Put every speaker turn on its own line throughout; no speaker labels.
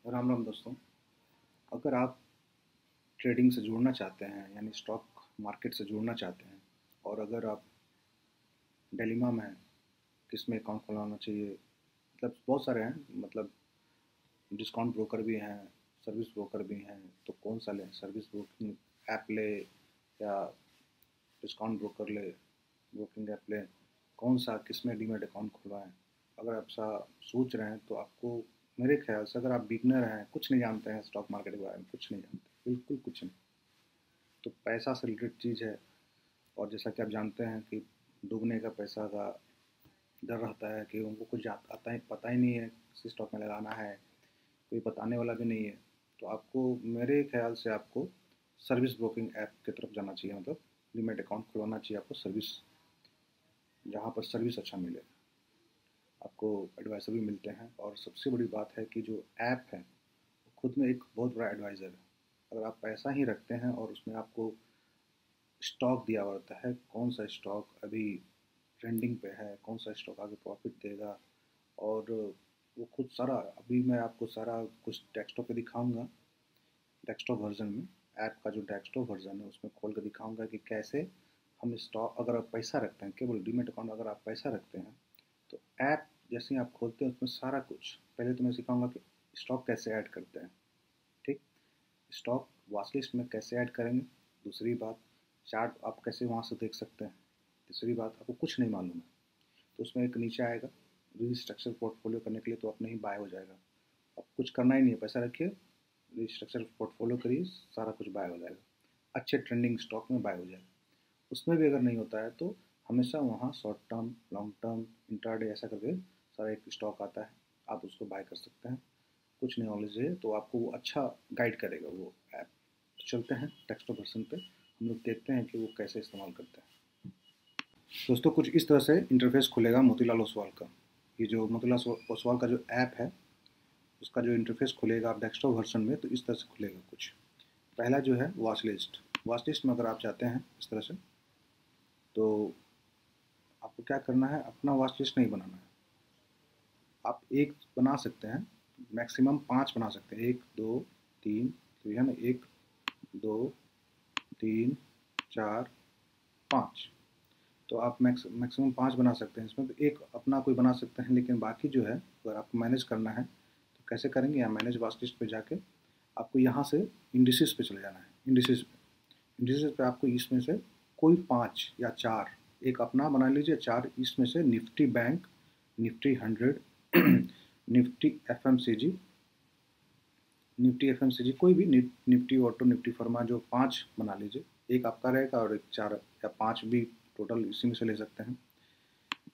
राम राम दोस्तों। अगर आप ट्रेडिंग से जुड़ना चाहते हैं यानी स्टॉक मार्केट से जुड़ना चाहते हैं और अगर आप डिलेमा में हैं किस में अकाउंट खुलवाना चाहिए, मतलब बहुत सारे हैं, मतलब डिस्काउंट ब्रोकर भी हैं, सर्विस ब्रोकर भी हैं, तो कौन सा लें? सर्विस ब्रोकिंग ऐप ले या डिस्काउंट ब्रोकर ले, ब्रोकिंग ऐप ले? कौन सा, किस में डीमैट अकाउंट खुलवाएं? अगर आप सा सोच रहे हैं तो आपको, मेरे ख्याल से, अगर आप बिगनर हैं, कुछ नहीं जानते हैं स्टॉक मार्केट के बारे में, कुछ नहीं जानते, बिल्कुल कुछ नहीं, तो पैसा से रिलेटेड चीज़ है। और जैसा कि आप जानते हैं कि डूबने का पैसा का डर रहता है कि उनको कुछ आता है, पता ही नहीं है किसी स्टॉक में लगाना है, कोई बताने वाला भी नहीं है। तो आपको, मेरे ख्याल से आपको सर्विस ब्रोकिंग ऐप की तरफ जाना चाहिए, मतलब डीमैट अकाउंट खुलवाना चाहिए आपको सर्विस, जहाँ पर सर्विस अच्छा मिले, आपको एडवाइज़र भी मिलते हैं। और सबसे बड़ी बात है कि जो ऐप है वो खुद में एक बहुत बड़ा एडवाइज़र है। अगर आप पैसा ही रखते हैं और उसमें आपको स्टॉक दिया हुआ रहता है, कौन सा स्टॉक अभी ट्रेंडिंग पे है, कौन सा स्टॉक आगे प्रॉफिट देगा, और वो खुद सारा, अभी मैं आपको सारा कुछ डेस्कटॉप पे दिखाऊंगा, डेस्कटॉप वर्जन में, ऐप का जो डेस्कटॉप वर्जन है उसमें खोल कर दिखाऊंगा कि कैसे हम स्टॉक, अगर आप पैसा रखते हैं, केवल डीमेट अकाउंट अगर आप पैसा रखते हैं तो ऐप जैसे ही आप खोलते हैं उसमें सारा कुछ, पहले तो मैं सिखाऊंगा कि स्टॉक कैसे ऐड करते हैं, ठीक, स्टॉक वॉच लिस्ट में कैसे ऐड करेंगे, दूसरी बात चार्ट आप कैसे वहाँ से देख सकते हैं, तीसरी बात आपको कुछ नहीं मालूम है तो उसमें एक नीचे आएगा रीस्ट्रक्चर पोर्टफोलियो करने के लिए, तो अपने ही बाय हो जाएगा। अब कुछ करना ही नहीं है, पैसा रखिए, रीस्ट्रक्चर पोर्टफोलियो करिए, सारा कुछ बाय हो जाएगा, अच्छे ट्रेंडिंग स्टॉक में बाय हो जाएगा। उसमें भी अगर नहीं होता है तो हमेशा वहाँ short term, long term, intraday ऐसा करके सारा एक स्टॉक आता है, आप उसको बाय कर सकते हैं। कुछ नहीं नॉलेज है तो आपको वो अच्छा गाइड करेगा वो ऐप। तो चलते हैं डेस्कटॉप वर्जन पे, हम लोग देखते हैं कि वो कैसे इस्तेमाल करते हैं। दोस्तों कुछ इस तरह से इंटरफेस खुलेगा मोतीलाल ओसवाल का। ये जो मोतीलाल ओसवाल का जो ऐप है उसका जो इंटरफेस खुलेगा आप डेस्कटॉप वर्जन में, तो इस तरह से खुलेगा कुछ। पहला जो है वॉच लिस्ट में अगर आप चाहते हैं इस तरह से, तो आपको क्या करना है, अपना वॉच लिस्ट नहीं बनाना है, आप एक बना सकते हैं, मैक्सिमम 5 बना सकते हैं, 1 2 3, तो है ना, 1 2 3 4 5, तो आप मैक्सिमम 5 बना सकते हैं इसमें, तो एक अपना कोई बना सकते हैं। लेकिन बाकी जो है अगर आपको मैनेज करना है तो कैसे करेंगे, यहाँ मैनेज वॉच लिस्ट पे जाके आपको यहाँ से इंडिसेस पे चले जाना है। इंडिसेस पे आपको इसमें से कोई 5 या 4, एक अपना बना लीजिए, 4 इसमें से Nifty bank, Nifty 100, Nifty FMCG, Nifty FMCG कोई भी, निफ्टी ऑटो, निफ्टी फर्मा, जो 5 बना लीजिए, एक आपका रहेगा और एक 4 या 5 भी टोटल इसी में से ले सकते हैं।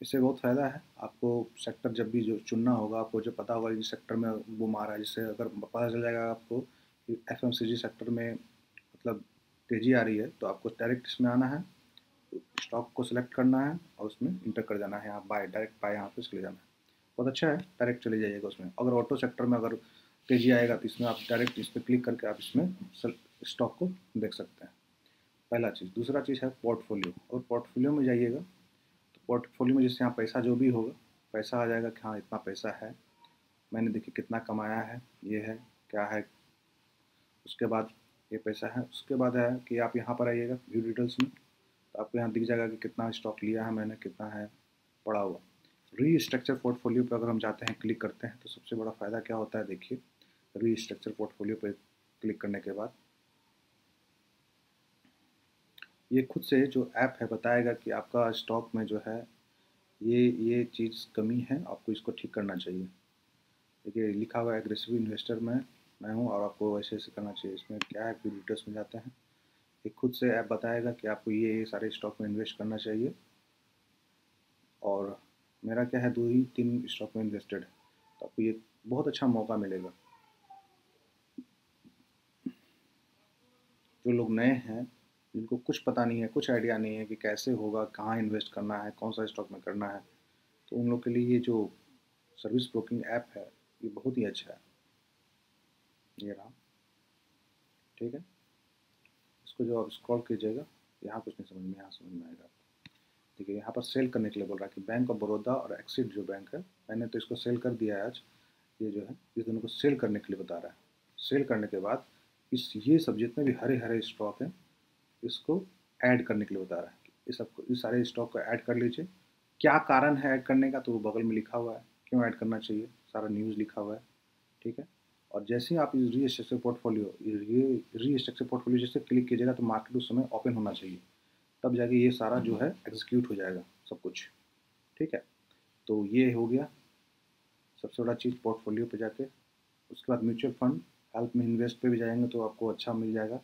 इससे बहुत फ़ायदा है आपको, सेक्टर जब भी जो चुनना होगा आपको, जो पता होगा इस सेक्टर में बूम आ रहा है, जिससे अगर पता चल जाएगा आपको कि एफएमसीजी सेक्टर में मतलब तेज़ी आ रही है, तो आपको डायरेक्ट इसमें आना है, स्टॉक को सिलेक्ट करना है और उसमें इंटर कर जाना है, यहाँ बाय, डायरेक्ट बाय यहाँ पे चले जाना है। बहुत अच्छा है, डायरेक्ट चले जाइएगा उसमें। अगर ऑटो सेक्टर में अगर तेज़ी आएगा तो इसमें आप डायरेक्ट इस पर क्लिक करके आप इसमें स्टॉक को देख सकते हैं, पहला चीज़। दूसरा चीज़ है पोर्टफोलियो, और पोर्टफोलियो में जाइएगा तो पोर्टफोलियो में जैसे यहाँ पैसा जो भी होगा, पैसा आ जाएगा कि हाँ इतना पैसा है, मैंने देखिए कितना कमाया है, ये है, क्या है, उसके बाद ये पैसा है, उसके बाद है कि आप यहाँ पर आइएगा व्यू डिटेल्स में, तो आपको यहाँ दिख जाएगा कि कितना स्टॉक लिया है मैंने, कितना है पड़ा हुआ। रीस्ट्रक्चर पोर्टफोलियो पर अगर हम जाते हैं, क्लिक करते हैं, तो सबसे बड़ा फ़ायदा क्या होता है, देखिए रीस्ट्रक्चर पोर्टफोलियो पर क्लिक करने के बाद ये खुद से जो ऐप है बताएगा कि आपका स्टॉक में जो है ये चीज़ कमी है, आपको इसको ठीक करना चाहिए। देखिए लिखा हुआ है एग्रेसिव इन्वेस्टर में मैं हूँ और आपको वैसे ऐसे करना चाहिए। इसमें क्या है, व्यू डिटेल्स में जाते हैं, ये खुद से ऐप बताएगा कि आपको ये सारे स्टॉक में इन्वेस्ट करना चाहिए, और मेरा क्या है 2 ही 3 स्टॉक में इन्वेस्टेड है, तो आपको ये बहुत अच्छा मौका मिलेगा। जो लोग नए हैं, जिनको कुछ पता नहीं है, कुछ आइडिया नहीं है कि कैसे होगा, कहाँ इन्वेस्ट करना है, कौन सा स्टॉक में करना है, तो उन लोग के लिए ये जो सर्विस ब्रोकिंग ऐप है ये बहुत ही अच्छा है। ये रहा, ठीक है, इसको जो आप स्क्रॉल कीजिएगा, यहाँ कुछ नहीं समझ में, यहाँ समझ में आएगा आपको। देखिए यहाँ पर सेल करने के लिए बोल रहा है कि बैंक ऑफ बड़ौदा और एक्सिस जो बैंक है, मैंने तो इसको सेल कर दिया है आज, ये जो है इस दोनों को सेल करने के लिए बता रहा है। सेल करने के बाद ये सब जितने भी हरे हरे स्टॉक हैं इसको ऐड करने के लिए बता रहा है। इस सारे स्टॉक को ऐड कर लीजिए। क्या कारण है ऐड करने का तो वो बगल में लिखा हुआ है, क्यों ऐड करना चाहिए सारा न्यूज़ लिखा हुआ है। ठीक है। और जैसे ही आप इस रीस्ट्रक्चर पोर्टफोलियो जैसे क्लिक कीजिएगा तो मार्केट उस समय ओपन होना चाहिए, तब जाके ये सारा जो है एग्जीक्यूट हो जाएगा सब कुछ। ठीक है। तो ये हो गया सबसे बड़ा चीज़ पोर्टफोलियो पे जाके। उसके बाद म्यूचुअल फंड हेल्प में इन्वेस्ट पे भी जाएंगे तो आपको अच्छा मिल जाएगा।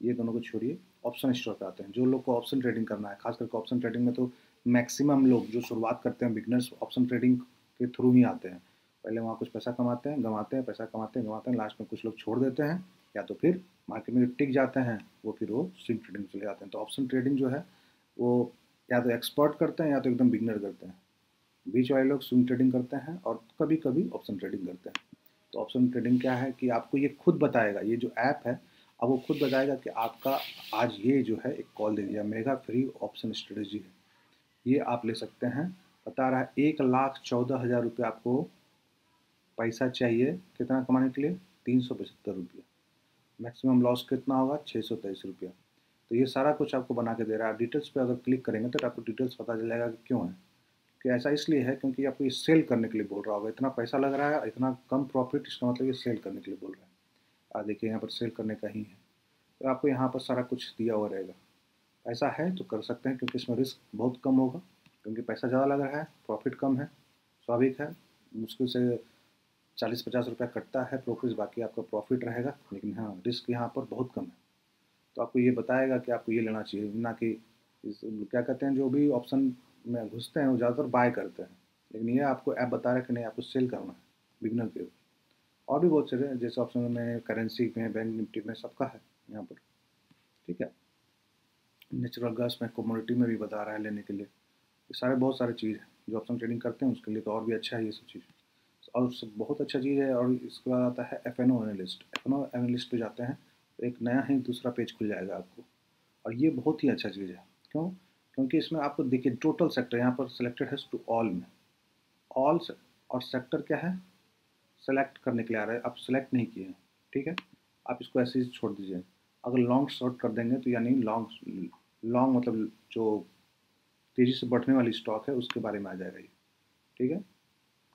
ये दोनों को छोड़िए, ऑप्शन स्टॉक पे आते हैं। जो लोग को ऑप्शन ट्रेडिंग करना है, खास करके ऑप्शन ट्रेडिंग में तो मैक्सिमम लोग जो शुरुआत करते हैं बिगनर्स ऑप्शन ट्रेडिंग के थ्रू ही आते हैं। पहले वहाँ कुछ पैसा कमाते हैं, गंवाते हैं, पैसा कमाते हैं, गंवाते हैं, लास्ट में कुछ लोग छोड़ देते हैं, या तो फिर मार्केट में टिक जाते हैं वो फिर वो स्विंग ट्रेडिंग चले जाते हैं। तो ऑप्शन ट्रेडिंग जो है वो या तो एक्सपर्ट करते हैं या तो एकदम बिगनर करते हैं। बीच वाले लोग स्विंग ट्रेडिंग करते हैं और कभी कभी ऑप्शन ट्रेडिंग करते हैं। तो ऑप्शन ट्रेडिंग क्या है कि आपको ये खुद बताएगा, ये जो ऐप है अब वो खुद बताएगा कि आपका आज ये जो है एक कॉल दे दिया, मेगा फ्री ऑप्शन स्ट्रेटजी है, ये आप ले सकते हैं। बता रहा है 1,14,000 रुपये आपको पैसा चाहिए कितना कमाने के लिए, 375 रुपये। मैक्सिमम लॉस कितना होगा, 623 रुपया। तो ये सारा कुछ आपको बना के दे रहा है। डिटेल्स पे अगर क्लिक करेंगे तो आपको डिटेल्स पता चलेगा कि क्यों है कि ऐसा इसलिए है क्योंकि आपको ये सेल करने के लिए बोल रहा होगा। इतना पैसा लग रहा है, इतना कम प्रॉफिट, इसका मतलब ये सेल करने के लिए बोल रहा है। देखिए यहाँ पर सेल करने का ही है। तो आपको यहाँ पर सारा कुछ दिया हुआ रहेगा। ऐसा है तो कर सकते हैं क्योंकि इसमें रिस्क बहुत कम होगा, क्योंकि पैसा ज़्यादा लग रहा है, प्रॉफिट कम है, स्वाभाविक है। मुश्किल से 40-50 रुपया कटता है ब्रोकरेज, बाकी आपका प्रॉफिट रहेगा, लेकिन हाँ रिस्क यहाँ पर बहुत कम है। तो आपको ये बताएगा कि आपको ये लेना चाहिए, ना कि क्या कहते हैं जो भी ऑप्शन में घुसते हैं वो ज़्यादातर बाय करते हैं, लेकिन ये आपको ऐप बता रहा है कि नहीं आपको सेल करना है बिगनर के। और भी बहुत सारे जैसे ऑप्शन में करेंसी में, बैंक निफ्टी में, सबका है यहाँ पर। ठीक है। नेचुरल गैस में, कमोडिटी में भी बता रहा है लेने के लिए। ये सारे बहुत सारे चीज़ हैं जो ऑप्शन ट्रेडिंग करते हैं उसके लिए तो और भी अच्छा है ये सब चीज़। और सब बहुत अच्छा चीज़ है। और इसके बाद आता है F N O analyst. F N O analyst पे जाते हैं तो एक नया ही दूसरा पेज खुल जाएगा आपको, और ये बहुत ही अच्छा चीज़ है। क्यों? क्योंकि इसमें आपको देखिए टोटल सेक्टर यहाँ पर सिलेक्टेड है टू ऑल में, ऑल और सेक्टर क्या है सेलेक्ट करने के लिए आ रहा है, आप सेलेक्ट नहीं किए हैं। ठीक है। आप इसको ऐसे ही छोड़ दीजिए। अगर लॉन्ग शॉर्ट कर देंगे तो यानी लॉन्ग लॉन्ग मतलब जो तेज़ी से बढ़ने वाली स्टॉक है उसके बारे में आ जाएगा ये। ठीक है।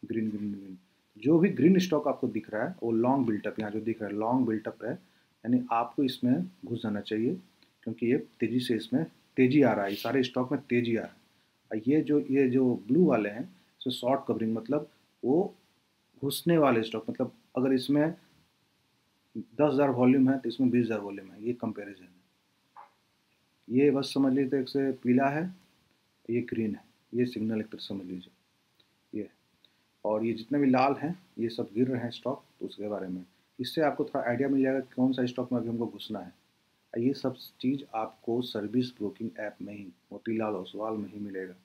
ग्रीन ग्रीन ग्रीन, जो भी ग्रीन स्टॉक आपको दिख रहा है वो लॉन्ग बिल्टअप, यहाँ जो दिख रहा है लॉन्ग बिल्टअप है, यानी आपको इसमें घुस जाना चाहिए क्योंकि ये तेज़ी से इसमें तेज़ी आ रहा है, सारे स्टॉक में तेज़ी आ रहा है। और ये जो ब्लू वाले हैं इसमें शॉर्ट कवरिंग, मतलब वो घुसने वाले स्टॉक, मतलब अगर इसमें 10,000 वॉल्यूम है तो इसमें 20,000 वॉल्यूम है, ये कंपेरिजन है। ये बस समझ लीजिए एक से पीला है, ये ग्रीन है, ये सिग्नल एक तरह समझ लीजिए ये। और ये जितने भी लाल हैं ये सब गिर रहे हैं स्टॉक, तो उसके बारे में इससे आपको थोड़ा आइडिया मिल जाएगा कि कौन सा स्टॉक में अभी हमको घुसना है। ये सब चीज़ आपको सर्विस ब्रोकिंग ऐप में ही, मोतीलाल ओसवाल में ही मिलेगा।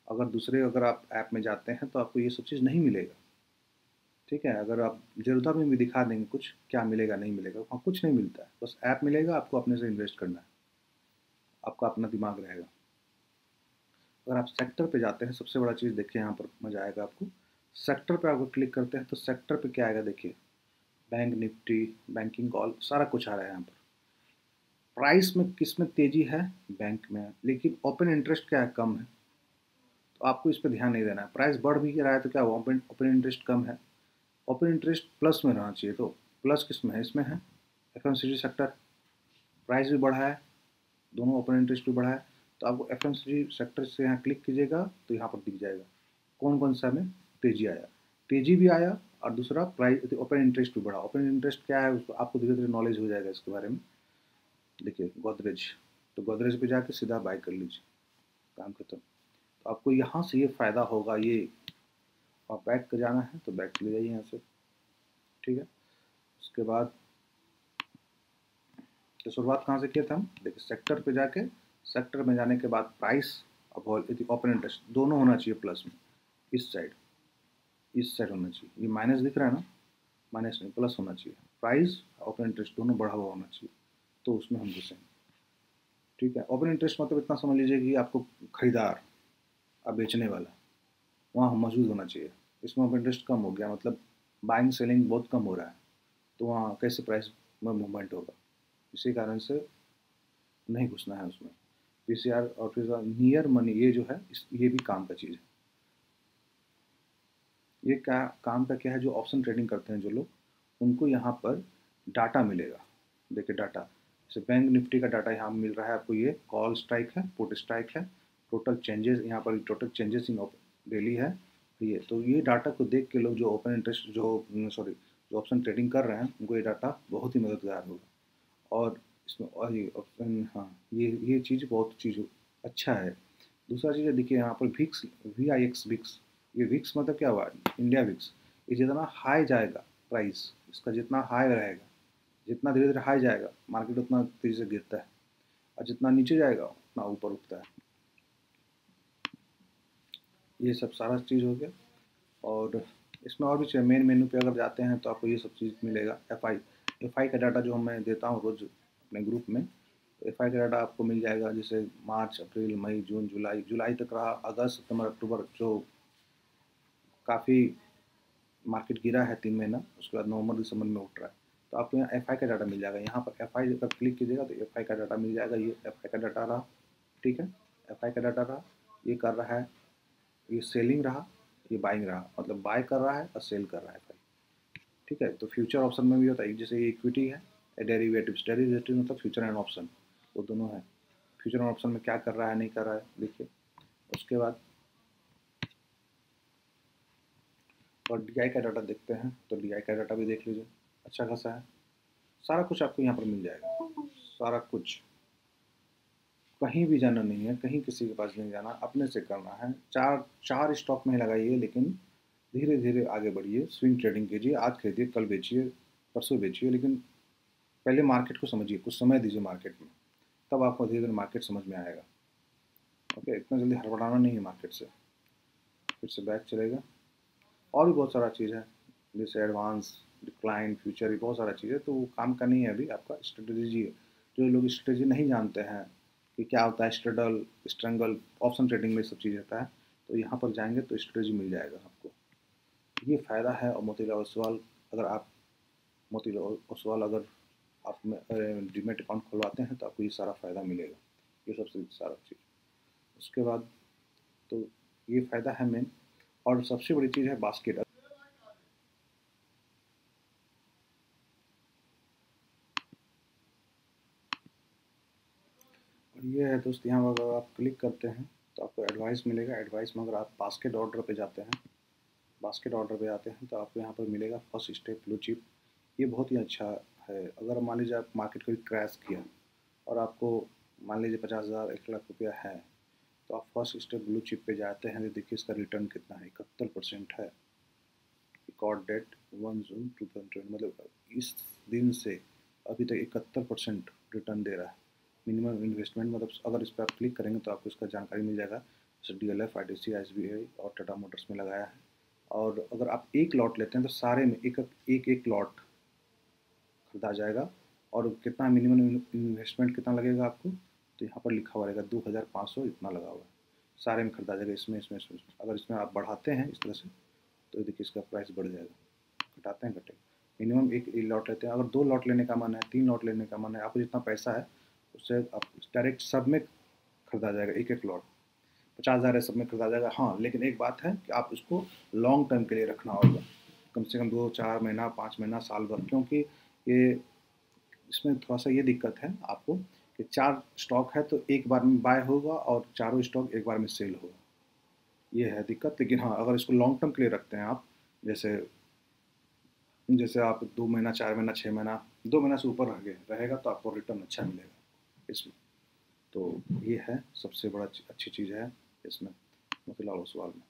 अगर आप ऐप में जाते हैं तो आपको ये सब चीज़ नहीं मिलेगा। ठीक है। अगर आप ज़रूरत में भी दिखा देंगे कुछ क्या मिलेगा नहीं मिलेगा, वहाँ कुछ नहीं मिलता है, बस ऐप मिलेगा, आपको अपने से इन्वेस्ट करना है, आपका अपना दिमाग रहेगा। अगर आप सेक्टर पे जाते हैं, सबसे बड़ा चीज़ देखिए यहाँ पर मज़ा आएगा आपको। सेक्टर पे आपको क्लिक करते हैं तो सेक्टर पे क्या आएगा देखिए, बैंक निफ्टी, बैंकिंग कॉल, सारा कुछ आ रहा है यहाँ पर। प्राइस में किस में तेज़ी है, बैंक में, लेकिन ओपन इंटरेस्ट क्या है, कम है, तो आपको इस पर ध्यान नहीं देना है। प्राइस बढ़ भी रहा है तो क्या हुआ, ओपन ओपन इंटरेस्ट कम है, ओपन इंटरेस्ट प्लस में रहना चाहिए। तो प्लस किस में है, इसमें है एफएमसीजी सेक्टर, प्राइस भी बढ़ा है, दोनों ओपन इंटरेस्ट भी बढ़ा है। तो आपको एफएमसीजी सेक्टर से यहाँ क्लिक कीजिएगा तो यहाँ पर दिख जाएगा कौन कौन सा में तेज़ी आया, तेज़ी भी आया, और दूसरा प्राइस ओपन इंटरेस्ट भी बढ़ा। ओपन इंटरेस्ट क्या है उसको आपको धीरे धीरे नॉलेज हो जाएगा इसके बारे में। देखिए गोदरेज, तो गोदरेज पे जाके सीधा बाय कर लीजिए, काम खत्म। तो आपको यहाँ से ये फ़ायदा होगा। ये आप बैक कर जाना है तो बैक ले जाइए यहाँ से। ठीक है। उसके बाद तो शुरुआत कहाँ से किया था हम, देखिए सेक्टर पे जाके, सेक्टर में जाने के बाद प्राइस और ओपन इंटरेस्ट दोनों होना चाहिए प्लस में, इस साइड होना चाहिए। ये माइनस दिख रहा है ना, माइनस नहीं प्लस होना चाहिए, प्राइस ओपन इंटरेस्ट दोनों बढ़ा हुआ होना चाहिए, तो उसमें हम घुसेंगे। ठीक है। ओपन इंटरेस्ट मतलब इतना समझ लीजिए कि आपको खरीदार और बेचने वाला वहाँ मौजूद होना चाहिए। इसमें ओपन इंटरेस्ट कम हो गया, मतलब बाइंग सेलिंग बहुत कम हो रहा है, तो वहाँ कैसे प्राइस में मूवमेंट होगा। इसी कारण से नहीं घुसना है उसमें। पीसीआर और फिर नियर मनी ये जो है ये भी काम का चीज़ है। ये क्या काम का क्या है, जो ऑप्शन ट्रेडिंग करते हैं जो लोग, उनको यहाँ पर डाटा मिलेगा। देखिए डाटा, जैसे बैंक निफ्टी का डाटा यहाँ मिल रहा है आपको, ये कॉल स्ट्राइक है, पुट स्ट्राइक है, टोटल चेंजेस यहाँ पर, टोटल चेंजेस इन डेली है ये। तो ये डाटा को देख के लोग जो ओपन इंटरेस्ट जो ऑप्शन ट्रेडिंग कर रहे हैं उनको ये डाटा बहुत ही मददगार होगा। और इसमें और ये ऑप्शन, हाँ ये चीज़ बहुत चीज़ अच्छा है। दूसरा चीज़ है, देखिए यहाँ पर विक्स, VIX विक्स, ये विक्स मतलब क्या हुआ, इंडिया विक्स। ये जितना हाई जाएगा प्राइस, इसका जितना हाई रहेगा, जितना धीरे धीरे हाई जाएगा मार्केट उतना तेज़ी से गिरता है, और जितना नीचे जाएगा उतना ऊपर उठता है। ये सब सारा चीज़ हो गया। और इसमें और भी चीज़, मेन मेन्यू पे अगर जाते हैं तो आपको ये सब चीज़ मिलेगा। एफ आई का डाटा जो मैं देता हूँ रोज़ अपने ग्रुप में, तो एफ आई का डाटा आपको मिल जाएगा। जैसे मार्च, अप्रैल, मई, जून, जुलाई तक रहा, अगस्त, सितंबर, अक्टूबर जो काफ़ी मार्केट गिरा है 3 महीना, उसके बाद नवंबर दिसंबर में उठ रहा है, तो आपको यहाँ एफ आई का डाटा मिल जाएगा। यहाँ पर एफ आई जब क्लिक कीजिएगा तो एफ आई का डाटा मिल जाएगा। ये एफ आई का डाटा रहा, ठीक है, एफ आई का डाटा रहा, ये कर रहा है, ये सेलिंग रहा, ये बाइंग रहा, मतलब बाय कर रहा है और सेल कर रहा है भाई, ठीक है। तो फ्यूचर ऑप्शन में भी होता है, जैसे ये इक्विटी है, डेरिवेटिव मतलब फ्यूचर एंड ऑप्शन, वो दोनों है। फ्यूचर एंड ऑप्शन में क्या कर रहा है नहीं कर रहा है देखिए। उसके बाद और DI का डाटा देखते हैं, तो DI का डाटा भी देख लीजिए, अच्छा खासा है। सारा कुछ आपको यहाँ पर मिल जाएगा, सारा कुछ, कहीं भी जाना नहीं है, कहीं किसी के पास नहीं जाना, अपने से करना है। चार चार स्टॉक में लगाइए, लेकिन धीरे धीरे आगे बढ़िए, स्विंग ट्रेडिंग कीजिए, आज खरीदिए कल बेचिए, परसों बेचिए, लेकिन पहले मार्केट को समझिए, कुछ समय दीजिए मार्केट में, तब आपको धीरे धीरे मार्केट समझ में आएगा। ओके, इतना जल्दी हड़बड़ाना नहीं है मार्केट से। फिर से बैक चलेगा, और भी बहुत सारा चीज़ है, जैसे एडवांस, डिक्लाइन, फ्यूचर, ये बहुत सारा चीज़ है, तो वो काम का नहीं है अभी, आपका स्ट्रेटजी है। जो लोग स्ट्रेटजी नहीं जानते हैं कि क्या होता है स्ट्रेडल, स्ट्रैंगल, ऑप्शन ट्रेडिंग में सब चीज़ रहता है, तो यहाँ पर जाएंगे तो स्ट्रेटजी मिल जाएगा आपको। ये फ़ायदा है। और मोतीलाल ओसवाल, अगर आप मोतीलाल ओसवाल अगर आप डीमेट अकाउंट खुलवाते हैं तो आपको ये सारा फ़ायदा मिलेगा, ये सबसे सारा चीज़। उसके बाद तो ये फ़ायदा है मेन। और सबसे बड़ी चीज़ है बास्केट। और ये है दोस्त, यहाँ अगर आप क्लिक करते हैं तो आपको एडवाइस मिलेगा। एडवाइस में अगर आप बास्केट ऑर्डर पे जाते हैं, बास्केट ऑर्डर पे आते हैं तो आपको यहाँ पर मिलेगा फर्स्ट स्टेप ब्लू चिप। ये बहुत ही अच्छा है। अगर मान लीजिए आप मार्केट को क्रैश किया और आपको मान लीजिए 50,000 1 लाख रुपया है, तो आप फर्स्ट स्टेप ब्लू चिप पे जाते हैं तो देखिए इसका रिटर्न कितना है, 71% है। रिकॉर्ड डेट 1 जून 2020, मतलब इस दिन से अभी तक 71% रिटर्न दे रहा है। मिनिमम इन्वेस्टमेंट, मतलब अगर इस पर आप क्लिक करेंगे तो आपको इसका जानकारी मिल जाएगा। जैसे DLF, ITC, SBI और टाटा मोटर्स में लगाया है। और अगर आप एक लॉट लेते हैं तो सारे में एक लॉट खरीदा जाएगा। और कितना मिनिमम इन्वेस्टमेंट कितना लगेगा आपको, तो यहाँ पर लिखा हुआ रहेगा 2,500 इतना लगा हुआ है, सारे में खरीदा जाएगा। इसमें अगर इसमें आप बढ़ाते हैं इस तरह से तो देखिए इसका प्राइस बढ़ जाएगा, घटाते हैं घटेगा। मिनिमम एक लॉट लेते हैं, अगर 2 लॉट लेने का मन है, 3 लॉट लेने का मन है, आपको जितना पैसा है उससे आप डायरेक्ट सब में खरीदा जाएगा। एक लॉट 50,000 है, सब में खरीदा जाएगा। हाँ, लेकिन एक बात है कि आप उसको लॉन्ग टर्म के लिए रखना होगा, कम से कम 2-4 महीना, 5 महीना, साल भर, क्योंकि ये इसमें थोड़ा सा ये दिक्कत है आपको कि 4 स्टॉक है तो एक बार में बाय होगा और चारों स्टॉक एक बार में सेल होगा, ये है दिक्कत। लेकिन हाँ, अगर इसको लॉन्ग टर्म के लिए रखते हैं आप, जैसे जैसे आप 2 महीना, 4 महीना, 6 महीना, 2 महीना से ऊपर रहेगा तो आपको रिटर्न अच्छा मिलेगा इसमें। तो ये है सबसे बड़ा अच्छी चीज़ है इसमें, मोतीलाल ओसवाल में।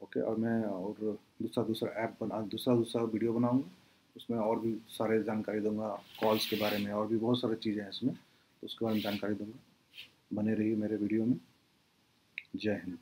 ओके, और मैं और दूसरा ऐप दूसरा वीडियो बनाऊंगा, उसमें और भी सारे जानकारी दूंगा, कॉल्स के बारे में, और भी बहुत सारी चीज़ें हैं इसमें, तो उसके बारे में जानकारी दूंगा। बने रहिए मेरे वीडियो में। जय हिंद।